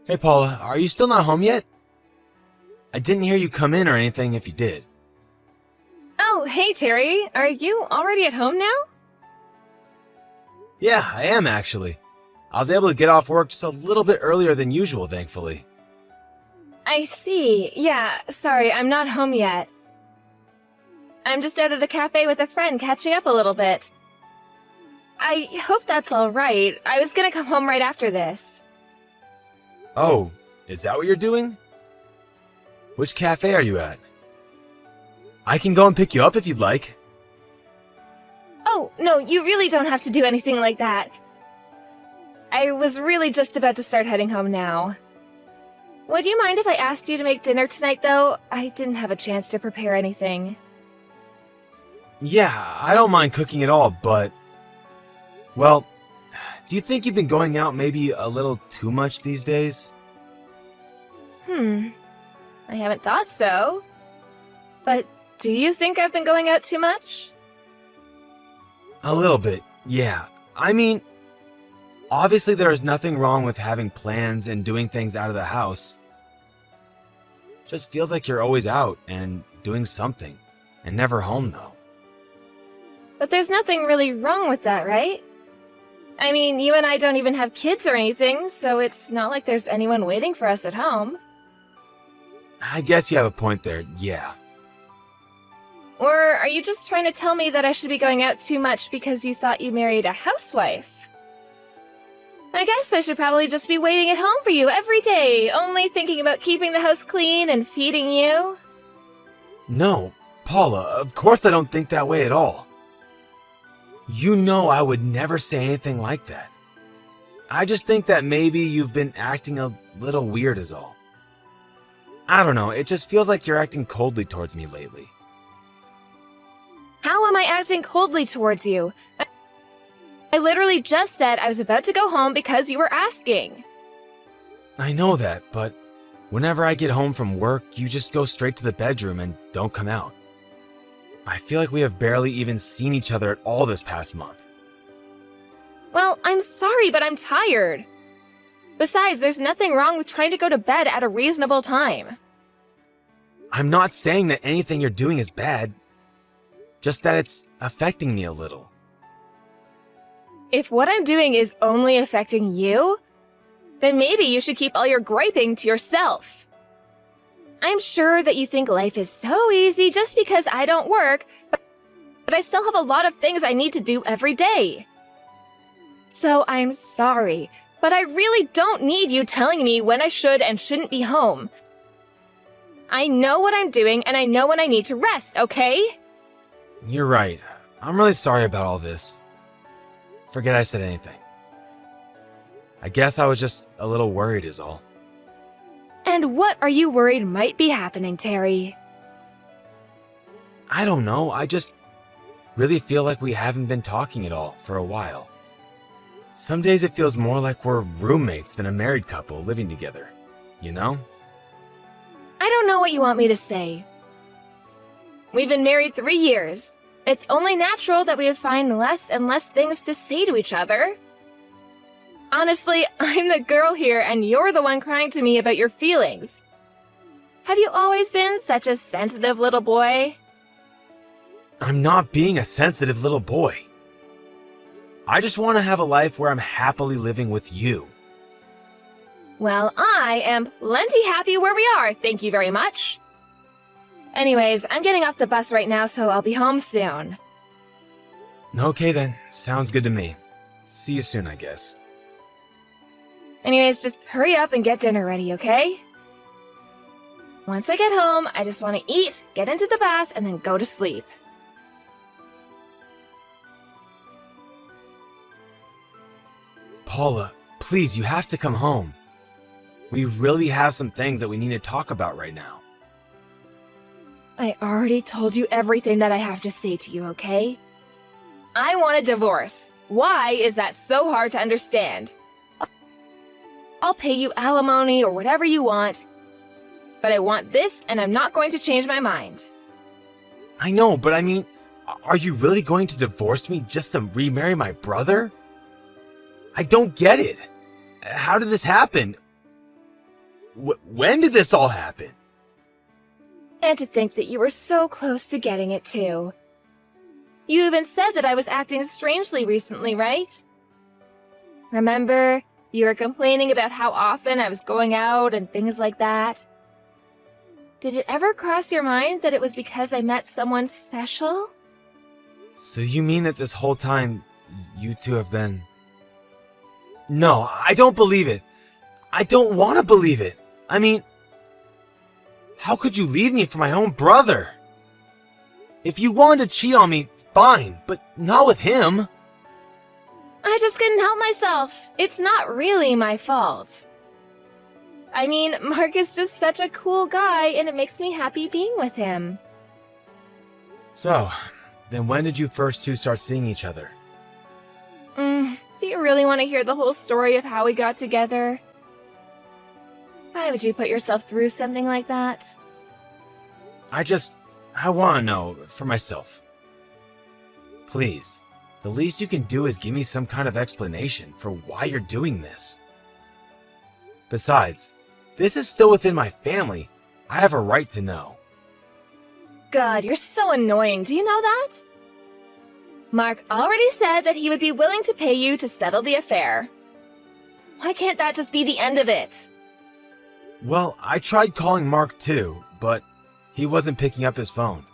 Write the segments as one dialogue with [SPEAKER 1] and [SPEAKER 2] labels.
[SPEAKER 1] Hey Paula, are you still not home yet? I didn't hear you come in or anything if you did.
[SPEAKER 2] Oh, hey Terry, are you already at home now?
[SPEAKER 1] Yeah, I am actually. I was able to get off work just a little bit earlier than usual, thankfully.
[SPEAKER 2] I see. Yeah, sorry, I'm not home yet. I'm just out at a cafe with a friend catching up a little bit. I hope that's alright. I was gonna come home right after this.
[SPEAKER 1] Oh, is that what you're doing? Which cafe are you at? I can go and pick you up if you'd like.
[SPEAKER 2] Oh, no, you really don't have to do anything like that. I was really just about to start heading home now. Would you mind if I asked you to make dinner tonight, though? I didn't have a chance to prepare anything.
[SPEAKER 1] Yeah, I don't mind cooking at all, but... Well, do you think you've been going out maybe a little too much these days?
[SPEAKER 2] I haven't thought so. But do you think I've been going out too much?
[SPEAKER 1] A little bit, yeah. I mean, obviously there is nothing wrong with having plans and doing things out of the house. Just feels like you're always out and doing something, and never home though.
[SPEAKER 2] But there's nothing really wrong with that, right? I mean, you and I don't even have kids or anything, so it's not like there's anyone waiting for us at home.
[SPEAKER 1] I guess you have a point there, yeah.
[SPEAKER 2] Or are you just trying to tell me that I should be going out too much because you thought you married a housewife? I guess I should probably just be waiting at home for you every day, only thinking about keeping the house clean and feeding you.
[SPEAKER 1] No, Paula, of course I don't think that way at all. You know I would never say anything like that. I just think that maybe you've been acting a little weird is all. I don't know, it just feels like you're acting coldly towards me lately.
[SPEAKER 2] How am I acting coldly towards you? I literally just said I was about to go home because you were asking.
[SPEAKER 1] I know that, but whenever I get home from work, you just go straight to the bedroom and don't come out. I feel like we have barely even seen each other at all this past month.
[SPEAKER 2] Well, I'm sorry, but I'm tired. Besides, there's nothing wrong with trying to go to bed at a reasonable time.
[SPEAKER 1] I'm not saying that anything you're doing is bad, just that it's affecting me a little.
[SPEAKER 2] If what I'm doing is only affecting you, then maybe you should keep all your griping to yourself. I'm sure that you think life is so easy just because I don't work, but I still have a lot of things I need to do every day. So I'm sorry, but I really don't need you telling me when I should and shouldn't be home. I know what I'm doing and I know when I need to rest, okay?
[SPEAKER 1] You're right. I'm really sorry about all this. Forget I said anything. I guess I was just a little worried is all.
[SPEAKER 2] And what are you worried might be happening, Terry?
[SPEAKER 1] I don't know, I just really feel like we haven't been talking at all for a while. Some days it feels more like we're roommates than a married couple living together, you know?
[SPEAKER 2] I don't know what you want me to say. We've been married 3 years. It's only natural that we would find less and less things to say to each other. Honestly, I'm the girl here and you're the one crying to me about your feelings. Have you always been such a sensitive little boy?
[SPEAKER 1] I'm not being a sensitive little boy. I just want to have a life where I'm happily living with you.
[SPEAKER 2] Well, I am plenty happy where we are, thank you very much. Anyways, I'm getting off the bus right now, so I'll be home soon.
[SPEAKER 1] Okay then, sounds good to me. See you soon, I guess.
[SPEAKER 2] Anyways, just hurry up and get dinner ready, okay? Once I get home, I just want to eat, get into the bath, and then go to sleep.
[SPEAKER 1] Paula, please, you have to come home. We really have some things that we need to talk about right now.
[SPEAKER 2] I already told you everything that I have to say to you, okay? I want a divorce. Why is that so hard to understand? I'll pay you alimony or whatever you want, but I want this and I'm not going to change my mind.
[SPEAKER 1] I know, but I mean, are you really going to divorce me just to remarry my brother? I don't get it. How did this happen? when did this all happen?
[SPEAKER 2] And to think that you were so close to getting it too. You even said that I was acting strangely recently, right? Remember, you were complaining about how often I was going out and things like that. Did it ever cross your mind that it was because I met someone special?
[SPEAKER 1] So you mean that this whole time, you two have been... No, I don't believe it. I don't want to believe it. I mean, how could you leave me for my own brother? If you wanted to cheat on me, fine, but not with him.
[SPEAKER 2] I just couldn't help myself. It's not really my fault. I mean, Mark is just such a cool guy, and it makes me happy being with him.
[SPEAKER 1] So, then when did you first two start seeing each other?
[SPEAKER 2] Do you really want to hear the whole story of how we got together? Why would you put yourself through something like that?
[SPEAKER 1] I want to know for myself. Please, the least you can do is give me some kind of explanation for why you're doing this. Besides, this is still within my family. I have a right to know.
[SPEAKER 2] God, you're so annoying. Do you know that? Mark already said that he would be willing to pay you to settle the affair. Why can't that just be the end of it?
[SPEAKER 1] Well, I tried calling Mark too, but he wasn't picking up his phone.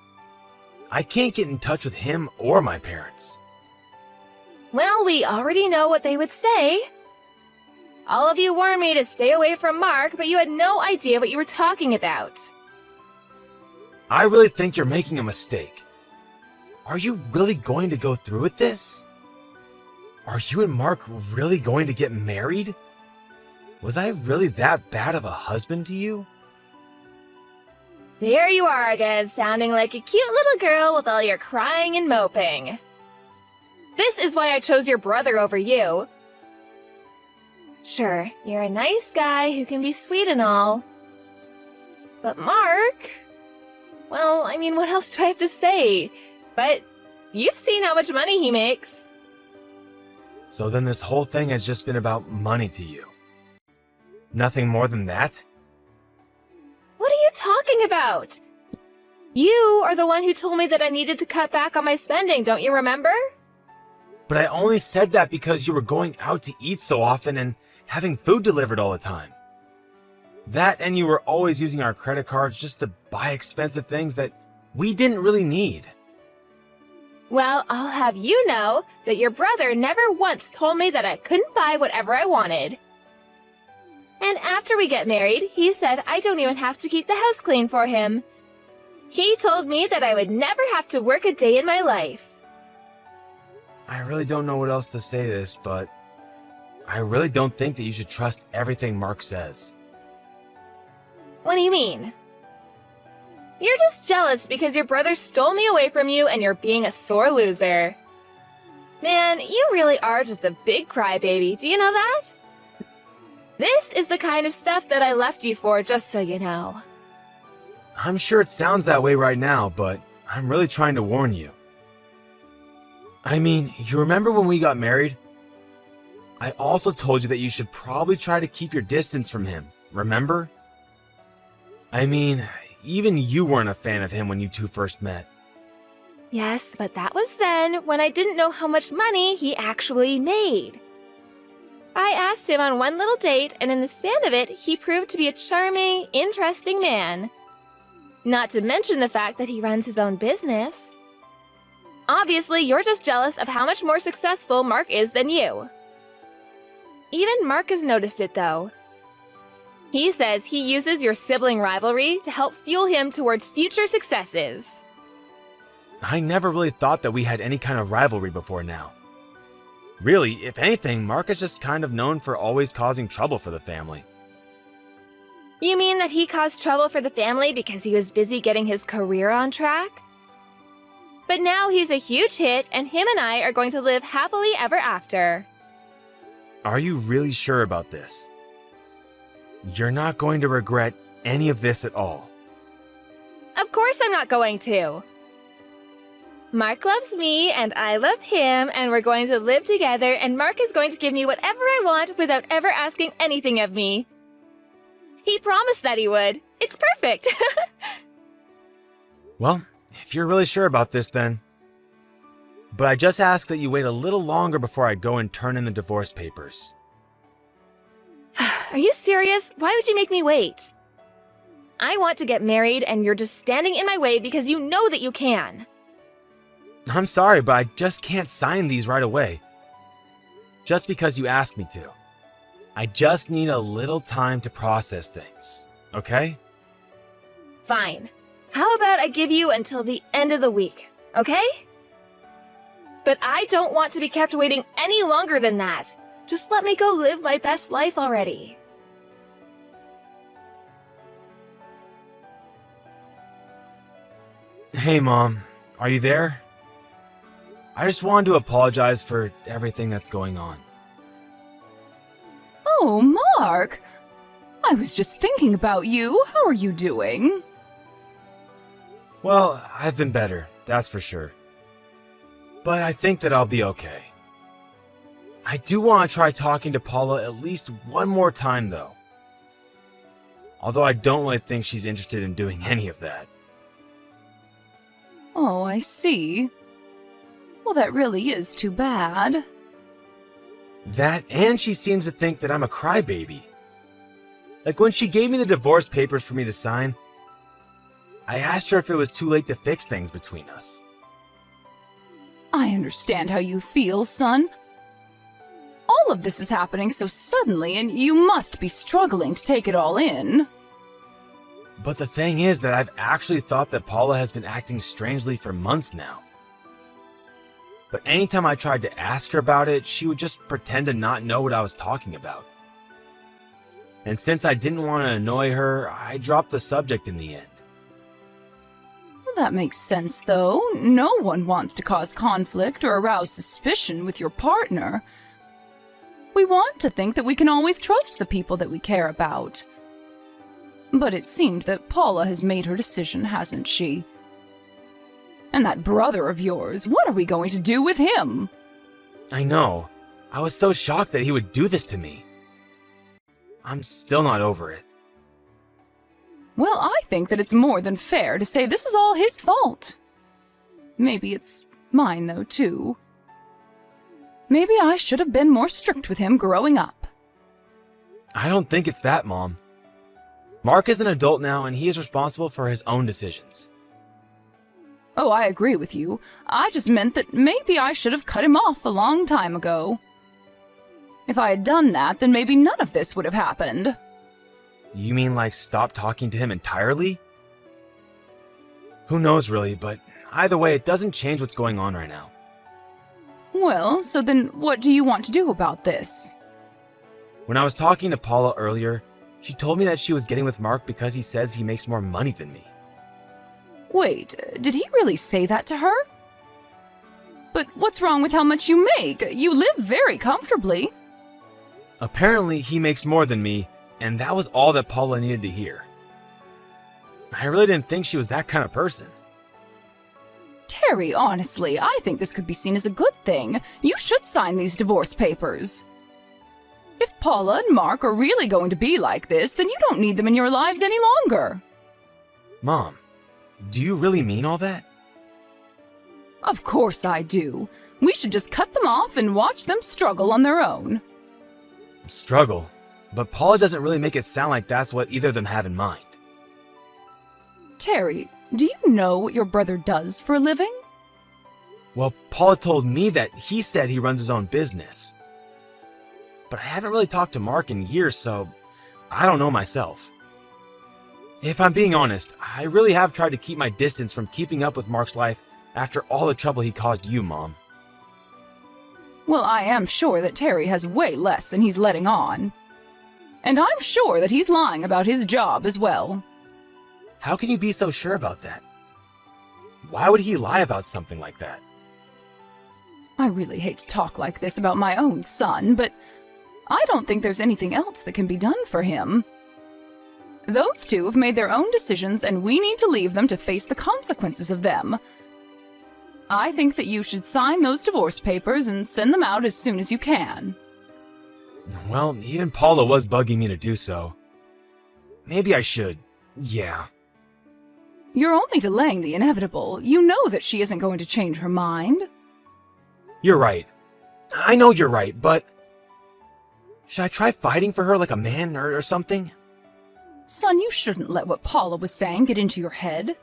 [SPEAKER 1] I can't get in touch with him or my parents.
[SPEAKER 2] Well, we already know what they would say. All of you warned me to stay away from Mark, but you had no idea what you were talking about.
[SPEAKER 1] I really think you're making a mistake. Are you really going to go through with this? Are you and Mark really going to get married? Was I really that bad of a husband to you?
[SPEAKER 2] There you are again, sounding like a cute little girl with all your crying and moping. This is why I chose your brother over you. Sure, you're a nice guy who can be sweet and all. But Mark... Well, I mean, what else do I have to say? But you've seen how much money he makes.
[SPEAKER 1] So then this whole thing has just been about money to you? Nothing more than that?
[SPEAKER 2] What are you talking about? You are the one who told me that I needed to cut back on my spending, don't you remember?
[SPEAKER 1] But I only said that because you were going out to eat so often and having food delivered all the time. That and you were always using our credit cards just to buy expensive things that we didn't really need.
[SPEAKER 2] Well, I'll have you know that your brother never once told me that I couldn't buy whatever I wanted. And after we get married, he said I don't even have to keep the house clean for him. He told me that I would never have to work a day in my life.
[SPEAKER 1] I really don't know what else to say to this, but I really don't think that you should trust everything Mark says.
[SPEAKER 2] What do you mean? You're just jealous because your brother stole me away from you and you're being a sore loser. Man, you really are just a big crybaby, do you know that? This is the kind of stuff that I left you for, just so you know.
[SPEAKER 1] I'm sure it sounds that way right now, but I'm really trying to warn you. I mean, you remember when we got married? I also told you that you should probably try to keep your distance from him, remember? I mean, even you weren't a fan of him when you two first met.
[SPEAKER 2] Yes, but that was then, when I didn't know how much money he actually made. I asked him on one little date, and in the span of it, he proved to be a charming, interesting man. Not to mention the fact that he runs his own business. Obviously, you're just jealous of how much more successful Mark is than you. Even Mark has noticed it, though. He says he uses your sibling rivalry to help fuel him towards future successes.
[SPEAKER 1] I never really thought that we had any kind of rivalry before now. Really, if anything, Mark is just kind of known for always causing trouble for the family.
[SPEAKER 2] You mean that he caused trouble for the family because he was busy getting his career on track? But now he's a huge hit, and him and I are going to live happily ever after.
[SPEAKER 1] Are you really sure about this? You're not going to regret any of this at all.
[SPEAKER 2] Of course I'm not going to. Mark loves me, and I love him, and we're going to live together, and Mark is going to give me whatever I want without ever asking anything of me. He promised that he would. It's perfect.
[SPEAKER 1] Well, if you're really sure about this, then. But I just ask that you wait a little longer before I go and turn in the divorce papers.
[SPEAKER 2] Are you serious? Why would you make me wait? I want to get married, and you're just standing in my way because you know that you can.
[SPEAKER 1] I'm sorry, but I just can't sign these right away. Just because you asked me to. I just need a little time to process things, okay?
[SPEAKER 2] Fine. How about I give you until the end of the week, okay? But I don't want to be kept waiting any longer than that. Just let me go live my best life already.
[SPEAKER 1] Hey, Mom. Are you there? I just wanted to apologize for everything that's going on.
[SPEAKER 3] Oh, Mark! I was just thinking about you. How are you doing?
[SPEAKER 1] Well, I've been better, that's for sure. But I think that I'll be okay. I do want to try talking to Paula at least one more time, though. Although I don't really think she's interested in doing any of that.
[SPEAKER 3] Oh, I see. Well, that really is too bad.
[SPEAKER 1] That, and she seems to think that I'm a crybaby. Like when she gave me the divorce papers for me to sign, I asked her if it was too late to fix things between us.
[SPEAKER 3] I understand how you feel, son. All of this is happening so suddenly, and you must be struggling to take it all in.
[SPEAKER 1] But the thing is that I've actually thought that Paula has been acting strangely for months now. But anytime I tried to ask her about it, she would just pretend to not know what I was talking about. And since I didn't want to annoy her, I dropped the subject in the end.
[SPEAKER 3] Well, that makes sense, though. No one wants to cause conflict or arouse suspicion with your partner. We want to think that we can always trust the people that we care about. But it seemed that Paula has made her decision, hasn't she? And that brother of yours, what are we going to do with him?
[SPEAKER 1] I know. I was so shocked that he would do this to me. I'm still not over it.
[SPEAKER 3] Well, I think that it's more than fair to say this is all his fault. Maybe it's mine, though, too. Maybe I should have been more strict with him growing up.
[SPEAKER 1] I don't think it's that, Mom. Mark is an adult now, and he is responsible for his own decisions.
[SPEAKER 3] Oh, I agree with you. I just meant that maybe I should have cut him off a long time ago. If I had done that, then maybe none of this would have happened.
[SPEAKER 1] You mean like stop talking to him entirely? Who knows really, but either way, it doesn't change what's going on right now.
[SPEAKER 3] Well, so then what do you want to do about this?
[SPEAKER 1] When I was talking to Paula earlier, she told me that she was getting with Mark because he says he makes more money than me.
[SPEAKER 3] Wait, did he really say that to her? But what's wrong with how much you make? You live very comfortably.
[SPEAKER 1] Apparently, he makes more than me, and that was all that Paula needed to hear. I really didn't think she was that kind of person.
[SPEAKER 3] Terry, honestly, I think this could be seen as a good thing. You should sign these divorce papers. If Paula and Mark are really going to be like this, then you don't need them in your lives any longer.
[SPEAKER 1] Mom, do you really mean all that?
[SPEAKER 3] Of course I do. We should just cut them off and watch them struggle on their own.
[SPEAKER 1] Struggle? But Paula doesn't really make it sound like that's what either of them have in mind.
[SPEAKER 3] Terry, do you know what your brother does for a living?
[SPEAKER 1] Well, Paula told me that he said he runs his own business. But I haven't really talked to Mark in years, so I don't know myself. If I'm being honest, I really have tried to keep my distance from keeping up with Mark's life after all the trouble he caused you, Mom.
[SPEAKER 3] Well, I am sure that Terry has way less than he's letting on. And I'm sure that he's lying about his job as well.
[SPEAKER 1] How can you be so sure about that? Why would he lie about something like that?
[SPEAKER 3] I really hate to talk like this about my own son, but I don't think there's anything else that can be done for him. Those two have made their own decisions, and we need to leave them to face the consequences of them. I think that you should sign those divorce papers and send them out as soon as you can.
[SPEAKER 1] Well, even Paula was bugging me to do so. maybe I should. Yeah.
[SPEAKER 3] You're only delaying the inevitable. You know that she isn't going to change her mind.
[SPEAKER 1] You're right. I know you're right, but should I try fighting for her like a man or something?
[SPEAKER 3] Son, you shouldn't let what Paula was saying get into your head.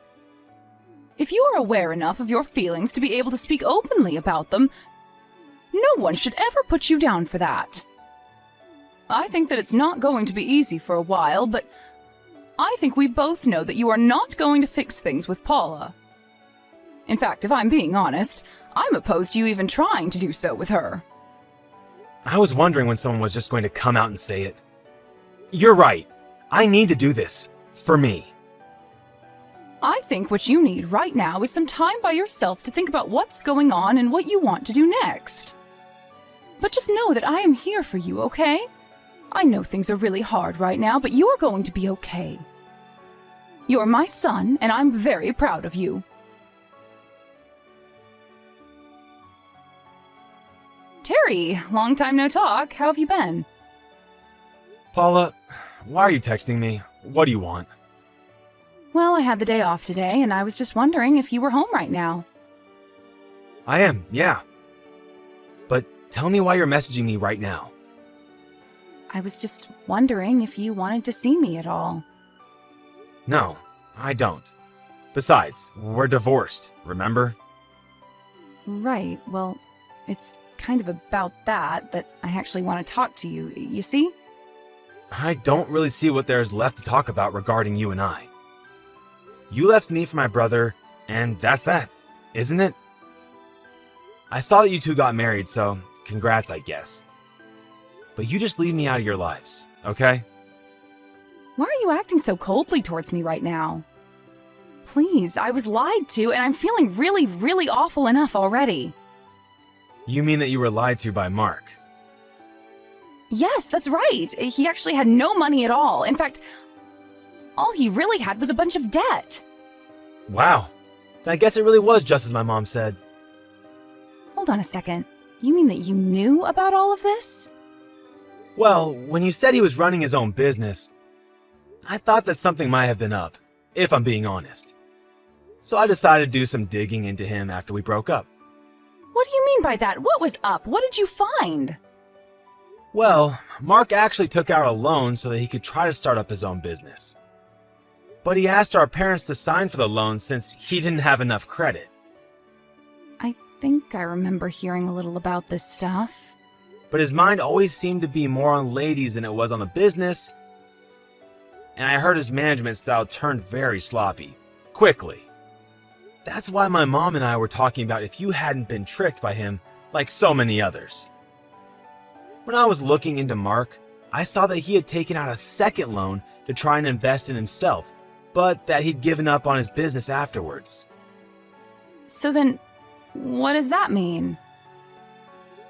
[SPEAKER 3] If you are aware enough of your feelings to be able to speak openly about them, no one should ever put you down for that. I think that it's not going to be easy for a while, but I think we both know that you are not going to fix things with Paula. In fact, if I'm being honest, I'm opposed to you even trying to do so with her.
[SPEAKER 1] I was wondering when someone was just going to come out and say it. You're right. I need to do this. For me.
[SPEAKER 3] I think what you need right now is some time by yourself to think about what's going on and what you want to do next. But just know that I am here for you, okay? I know things are really hard right now, but you're going to be okay. You're my son, and I'm very proud of you. Terry, long time no talk. How have you been?
[SPEAKER 1] Paula, why are you texting me? What do you want?
[SPEAKER 3] Well, I had the day off today, and I was just wondering if you were home right now.
[SPEAKER 1] I am, yeah. But tell me why you're messaging me right now.
[SPEAKER 3] I was just wondering if you wanted to see me at all.
[SPEAKER 1] No, I don't. Besides, we're divorced, remember?
[SPEAKER 3] Right, well, it's kind of about that I actually want to talk to you, you see?
[SPEAKER 1] I don't really see what there's left to talk about regarding you and I. You left me for my brother, and that's that, isn't it? I saw that you two got married, so congrats, I guess. But you just leave me out of your lives, okay?
[SPEAKER 3] Why are you acting so coldly towards me right now? Please, I was lied to, and I'm feeling really, really awful enough already.
[SPEAKER 1] You mean that you were lied to by Mark?
[SPEAKER 3] Yes, that's right. He actually had no money at all. In fact, all he really had was a bunch of debt.
[SPEAKER 1] Wow. Then I guess it really was just as my mom said.
[SPEAKER 3] Hold on a second. You mean that you knew about all of this?
[SPEAKER 1] Well, when you said he was running his own business, I thought that something might have been up, if I'm being honest. So I decided to do some digging into him after we broke up.
[SPEAKER 3] What do you mean by that? What was up? What did you find?
[SPEAKER 1] Well, Mark actually took out a loan so that he could try to start up his own business. But he asked our parents to sign for the loan since he didn't have enough credit.
[SPEAKER 3] I think I remember hearing a little about this stuff.
[SPEAKER 1] But his mind always seemed to be more on ladies than it was on the business, and I heard his management style turned very sloppy, quickly. That's why my mom and I were talking about if you hadn't been tricked by him like so many others. When I was looking into Mark, I saw that he had taken out a second loan to try and invest in himself, but that he'd given up on his business afterwards.
[SPEAKER 3] So then, what does that mean?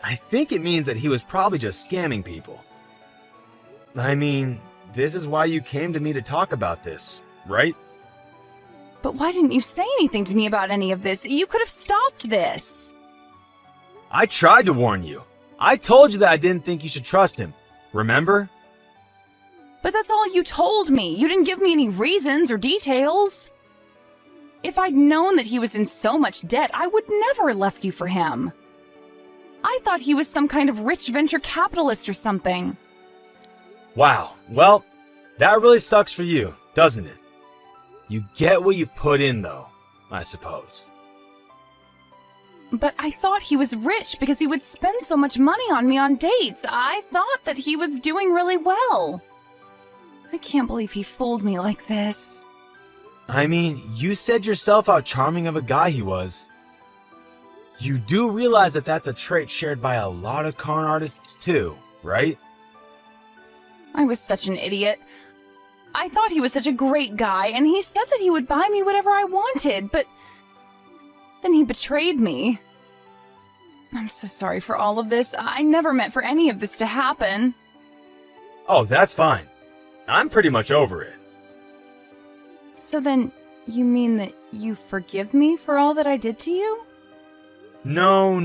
[SPEAKER 1] I think it means that he was probably just scamming people. I mean, this is why you came to me to talk about this, right?
[SPEAKER 3] But why didn't you say anything to me about any of this? You could have stopped this.
[SPEAKER 1] I tried to warn you. I told you that I didn't think you should trust him. Remember?
[SPEAKER 3] But that's all you told me. You didn't give me any reasons or details. If I'd known that he was in so much debt, I would never have left you for him. I thought he was some kind of rich venture capitalist or something.
[SPEAKER 1] Wow. Well, that really sucks for you, doesn't it? You get what you put in, though, I suppose.
[SPEAKER 3] But I thought he was rich because he would spend so much money on me on dates. I thought that he was doing really well. I can't believe he fooled me like this.
[SPEAKER 1] I mean, you said yourself how charming of a guy he was. You do realize that that's a trait shared by a lot of con artists too, right?
[SPEAKER 3] I was such an idiot. I thought he was such a great guy, and he said that he would buy me whatever I wanted, but then he betrayed me. I'm so sorry for all of this. I never meant for any of this to happen.
[SPEAKER 1] Oh, that's fine. I'm pretty much over it.
[SPEAKER 3] So then, you mean that you forgive me for all that I did to you?
[SPEAKER 1] No.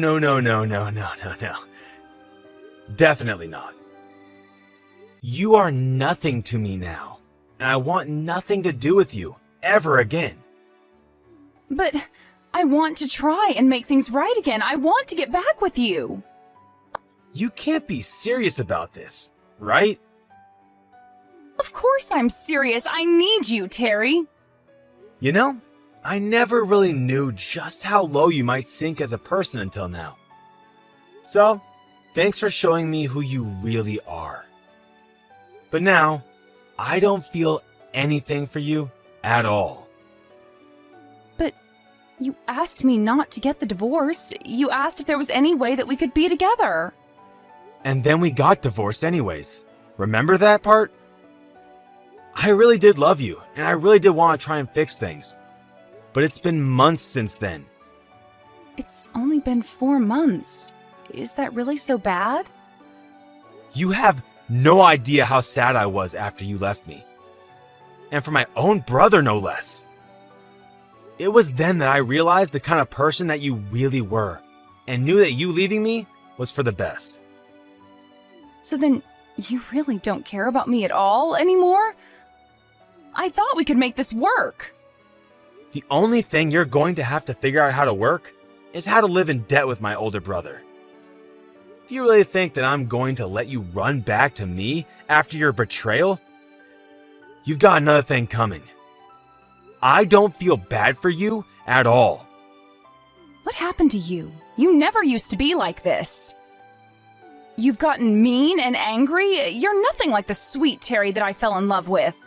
[SPEAKER 1] Definitely not. You are nothing to me now. and I want nothing to do with you ever again.
[SPEAKER 3] But I want to try and make things right again. I want to get back with you.
[SPEAKER 1] You can't be serious about this, right?
[SPEAKER 3] Of course I'm serious. I need you, Terry.
[SPEAKER 1] You know, I never really knew just how low you might sink as a person until now. So, thanks for showing me who you really are. But now, I don't feel anything for you at all.
[SPEAKER 3] But you asked me not to get the divorce. You asked if there was any way that we could be together.
[SPEAKER 1] And then we got divorced anyways. Remember that part? I really did love you, and I really did want to try and fix things. But it's been months since then.
[SPEAKER 3] It's only been 4 months. Is that really so bad?
[SPEAKER 1] You have no idea how sad I was after you left me. And for my own brother, no less. It was then that I realized the kind of person that you really were, and knew that you leaving me was for the best.
[SPEAKER 3] So then, you really don't care about me at all anymore? I thought we could make this work.
[SPEAKER 1] The only thing you're going to have to figure out how to work is how to live in debt with my older brother. If you really think that I'm going to let you run back to me after your betrayal, you've got another thing coming. I don't feel bad for you at all.
[SPEAKER 3] What happened to you? You never used to be like this. You've gotten mean and angry. You're nothing like the sweet Terry that I fell in love with.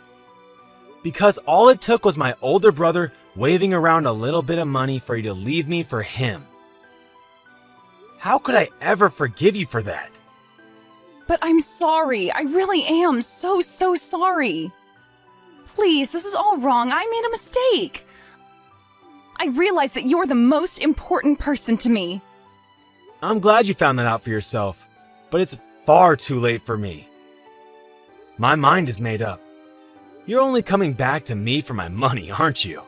[SPEAKER 1] Because all it took was my older brother waving around a little bit of money for you to leave me for him. How could I ever forgive you for that?
[SPEAKER 3] But I'm sorry. I really am so sorry. Please, this is all wrong. I made a mistake. I realize that you're the most important person to me.
[SPEAKER 1] I'm glad you found that out for yourself, but it's far too late for me. My mind is made up. You're only coming back to me for my money, aren't you?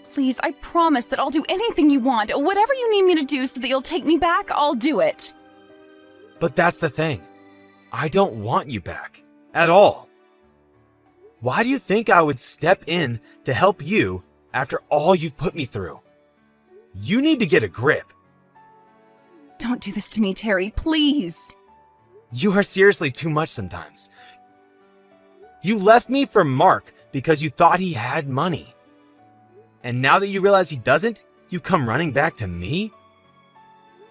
[SPEAKER 3] Please, I promise that I'll do anything you want. Whatever you need me to do so that you'll take me back, I'll do it.
[SPEAKER 1] But that's the thing. I don't want you back. At all. Why do you think I would step in to help you after all you've put me through? You need to get a grip.
[SPEAKER 3] Don't do this to me, Terry, please.
[SPEAKER 1] You are seriously too much sometimes. You left me for Mark because you thought he had money. And now that you realize he doesn't, you come running back to me?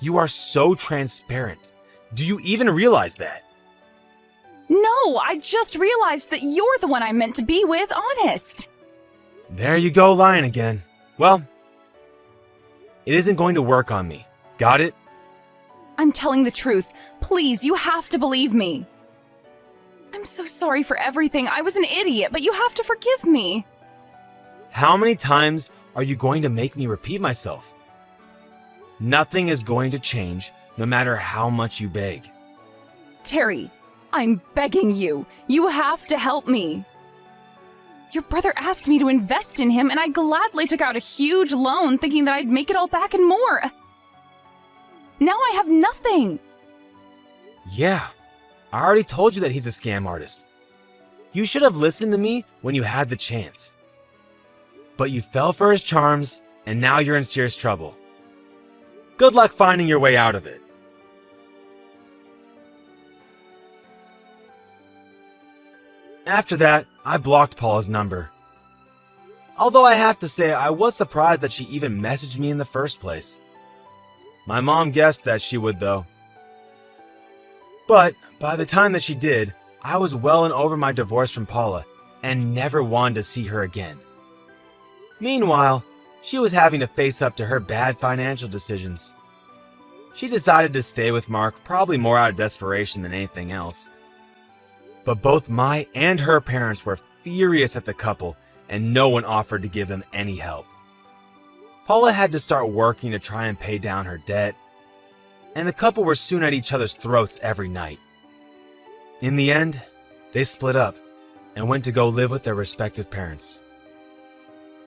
[SPEAKER 1] You are so transparent. Do you even realize that?
[SPEAKER 3] No, I just realized that you're the one I'm meant to be with, honest.
[SPEAKER 1] There you go, lying again. Well, it isn't going to work on me. Got it?
[SPEAKER 3] I'm telling the truth. Please, you have to believe me. I'm so sorry for everything. I was an idiot, but you have to forgive me.
[SPEAKER 1] How many times are you going to make me repeat myself? Nothing is going to change no matter how much you beg.
[SPEAKER 3] Terry, I'm begging you. You have to help me. Your brother asked me to invest in him, and I gladly took out a huge loan thinking that I'd make it all back and more. Now I have nothing.
[SPEAKER 1] Yeah, I already told you that he's a scam artist. You should have listened to me when you had the chance. But you fell for his charms, and now you're in serious trouble. Good luck finding your way out of it. After that, I blocked Paula's number. Although I have to say, I was surprised that she even messaged me in the first place. My mom guessed that she would, though. But by the time that she did, I was well and over my divorce from Paula and never wanted to see her again. Meanwhile, she was having to face up to her bad financial decisions. She decided to stay with Mark, probably more out of desperation than anything else. But both my and her parents were furious at the couple, and no one offered to give them any help. Paula had to start working to try and pay down her debt, and the couple were soon at each other's throats every night. In the end, they split up and went to go live with their respective parents.